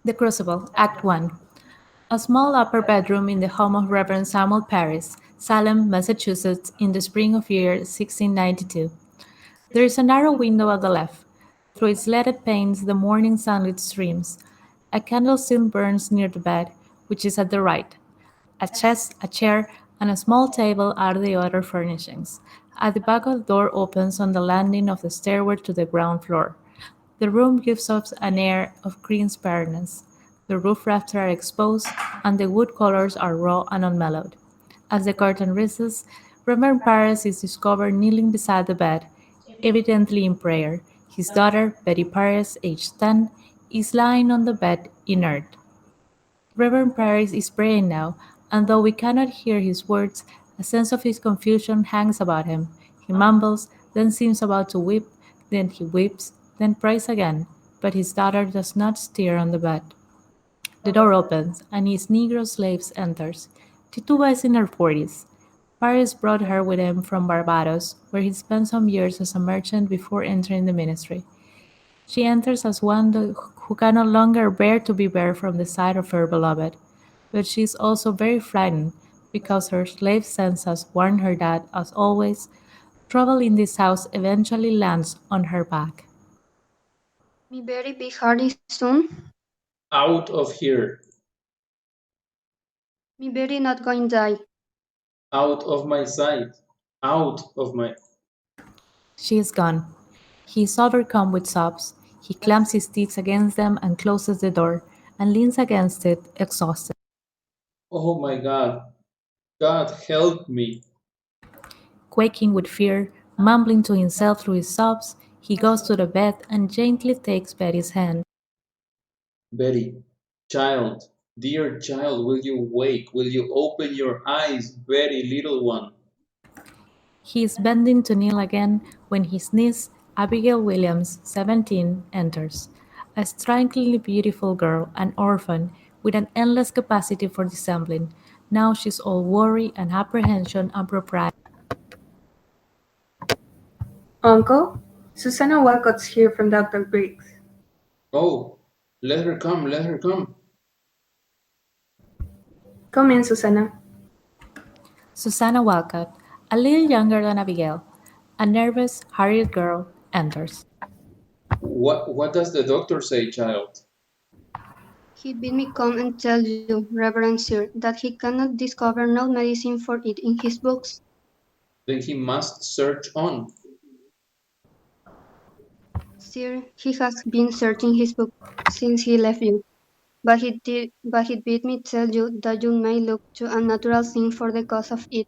The Crucible, Act 1. A small upper bedroom in the home of Reverend Samuel Parris, Salem, Massachusetts, in the spring of year 1692. There is a narrow window at the left. Through its leaded panes the morning sunlight streams. A candle still burns near the bed, which is at the right. A chest, a chair, and a small table are the other furnishings. At the back the door opens on the landing of the stairway to the ground floor. The room gives off an air of transparency. The roof rafters are exposed, and the wood colors are raw and unmellowed. As the curtain rises, Reverend Paris is discovered kneeling beside the bed, evidently in prayer. His daughter, Betty Paris, aged 10, is lying on the bed, inert. Reverend Paris is praying now, and though we cannot hear his words, a sense of his confusion hangs about him. He mumbles, then seems about to weep, then he weeps, then prays again, but his daughter does not stir on the bed. The door opens, and his negro slave enters. Tituba is in her 40s. Paris brought her with him from Barbados, where he spent some years as a merchant before entering the ministry. She enters as one who can no longer bear to be bare from the sight of her beloved, but she is also very frightened because her slave sense has warned her that, as always, trouble in this house eventually lands on her back. Me very big hardy soon. Out of here. Me very not going die. Out of my sight. Out of my... She is gone. He is overcome with sobs. He clamps his teeth against them and closes the door, and leans against it, exhausted. Oh my God. God help me. Quaking with fear, mumbling to himself through his sobs, he goes to the bed and gently takes Betty's hand. Betty, child, dear child, will you wake? Will you open your eyes, Betty, little one? He is bending to kneel again when his niece, Abigail Williams, 17, enters. A strikingly beautiful girl, an orphan, with an endless capacity for dissembling. Now she's all worry and apprehension and propriety. Uncle, Susanna Walcott's here from Dr. Griggs. Oh, let her come, let her come. Come in, Susanna. Susanna Walcott, a little younger than Abigail, a nervous, hurried girl, enters. What does the doctor say, child? He bid me come and tell you, Reverend Sir, that he cannot discover no medicine for it in his books. Then he must search on. Sir, he has been searching his book since he left you. But he bid me tell you that you may look to a natural thing for the cause of it.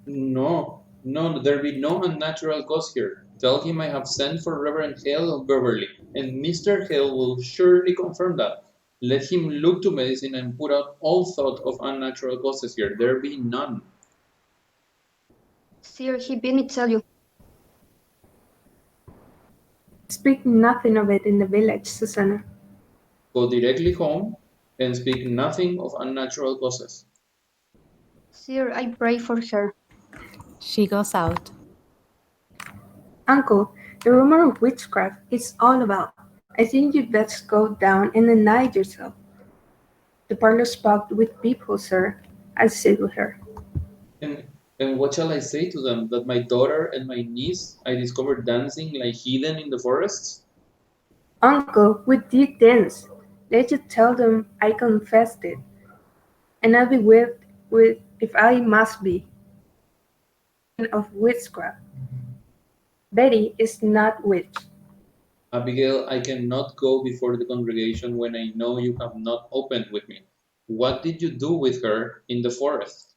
No, no, there be no unnatural cause here. Tell him I have sent for Reverend Hale of Beverly, and Mr. Hale will surely confirm that. Let him look to medicine and put out all thought of unnatural causes here. There be none. Sir, he bid me tell you. Speak nothing of it in the village, Susanna. Go directly home and speak nothing of unnatural causes. Sir, I pray for her. She goes out. Uncle, the rumor of witchcraft is all about. I think you'd best go down and deny it yourself. The parlor spoke with people, sir. I sit with her. And what shall I say to them? That my daughter and my niece I discovered dancing like heathen in the forests? Uncle, we did dance. Let you tell them I confessed it. And I'll be with if I must be. Of witchcraft. Betty is not witch. Abigail, I cannot go before the congregation when I know you have not opened with me. What did you do with her in the forest?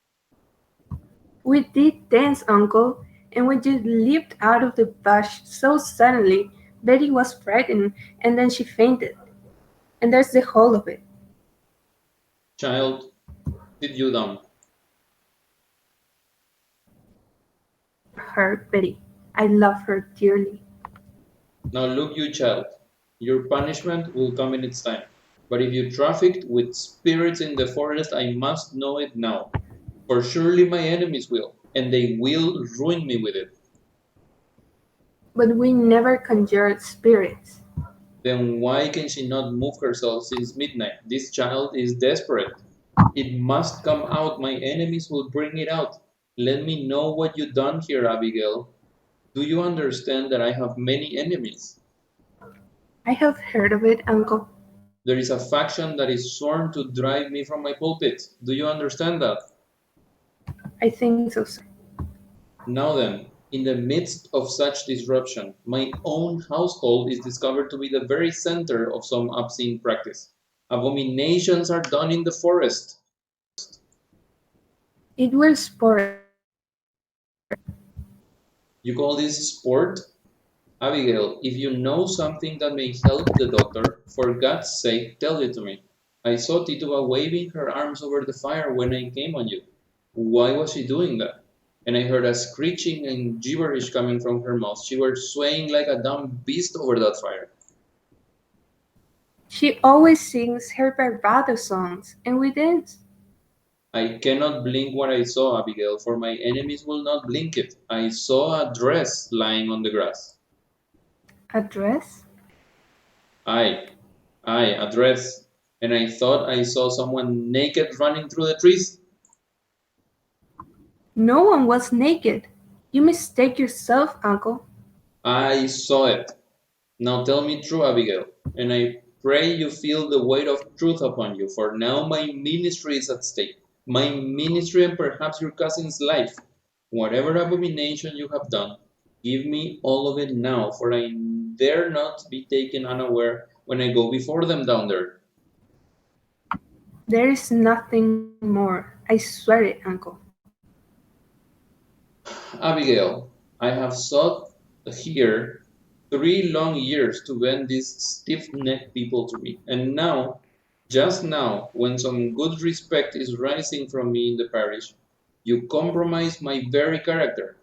We did dance, uncle, and when you leaped out of the bush so suddenly, Betty was frightened, and then she fainted. And there's the whole of it. Child, sit you down. Her, Betty. I love her dearly. Now look you, child. Your punishment will come in its time. But if you trafficked with spirits in the forest, I must know it now. For surely my enemies will, and they will ruin me with it. But we never conjured spirits. Then why can she not move herself since midnight? This child is desperate. It must come out. My enemies will bring it out. Let me know what you've done here, Abigail. Do you understand that I have many enemies? I have heard of it, uncle. There is a faction that is sworn to drive me from my pulpit. Do you understand that? I think so, sir. Now then, in the midst of such disruption, my own household is discovered to be the very center of some obscene practice. Abominations are done in the forest. It will sport. You call this sport? Abigail, if you know something that may help the doctor, for God's sake, tell it to me. I saw Tituba waving her arms over the fire when I came on you. Why was she doing that? And I heard a screeching and gibberish coming from her mouth. She was swaying like a dumb beast over that fire. She always sings her bravado songs, and we dance. I cannot blink what I saw, Abigail, for my enemies will not blink it. I saw a dress lying on the grass. A dress? Aye, a dress. And I thought I saw someone naked running through the trees. No one was naked. You mistake yourself, uncle. I saw it. Now tell me true, Abigail, and I pray you feel the weight of truth upon you, for now my ministry is at stake. My ministry and perhaps your cousin's life. Whatever abomination you have done, give me all of it now, for I dare not be taken unaware when I go before them down there. There is nothing more. I swear it, uncle. Abigail, I have sought here 3 long years to bend these stiff-necked people to me, and now, just now, when some good respect is rising from me in the parish, you compromise my very character.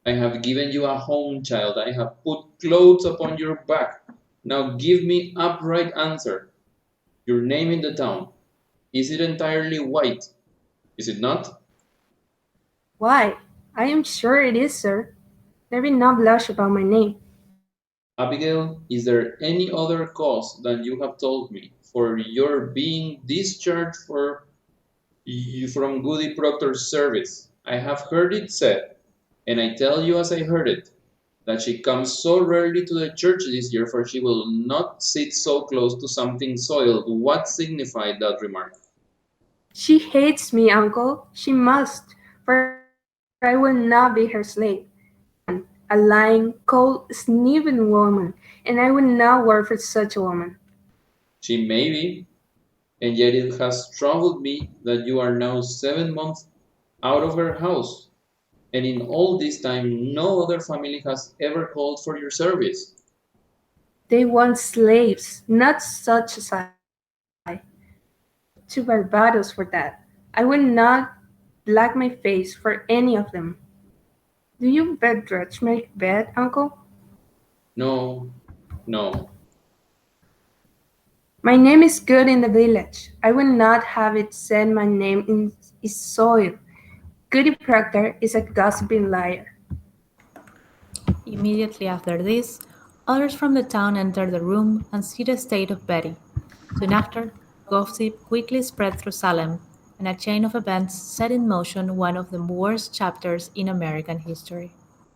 I have given you a home, child. I have put clothes upon your back. Now give me upright answer. Your name in the town. Is it entirely white? Is it not? Why? I am sure it is, sir. There be no blush about my name. Abigail, is there any other cause than you have told me for your being discharged from Goody Proctor's service? I have heard it said, and I tell you as I heard it, that she comes so rarely to the church this year, for she will not sit so close to something soiled. What signified that remark? She hates me, uncle. She must, for I will not be her slave. A lying, cold, sniveling woman, and I will not work for such a woman. She may be, and yet it has troubled me that you are now 7 months out of her house, and in all this time no other family has ever called for your service. They want slaves, not such as I. To Barbados for that. I will not black my face for any of them. Do you begrudge my bed, uncle? No, no. My name is good in the village. I will not have it said my name is soiled. Goody Proctor is a gossiping liar. Immediately after this, others from the town enter the room and see the state of Betty. Soon after, gossip quickly spread through Salem, and a chain of events set in motion one of the worst chapters in American history.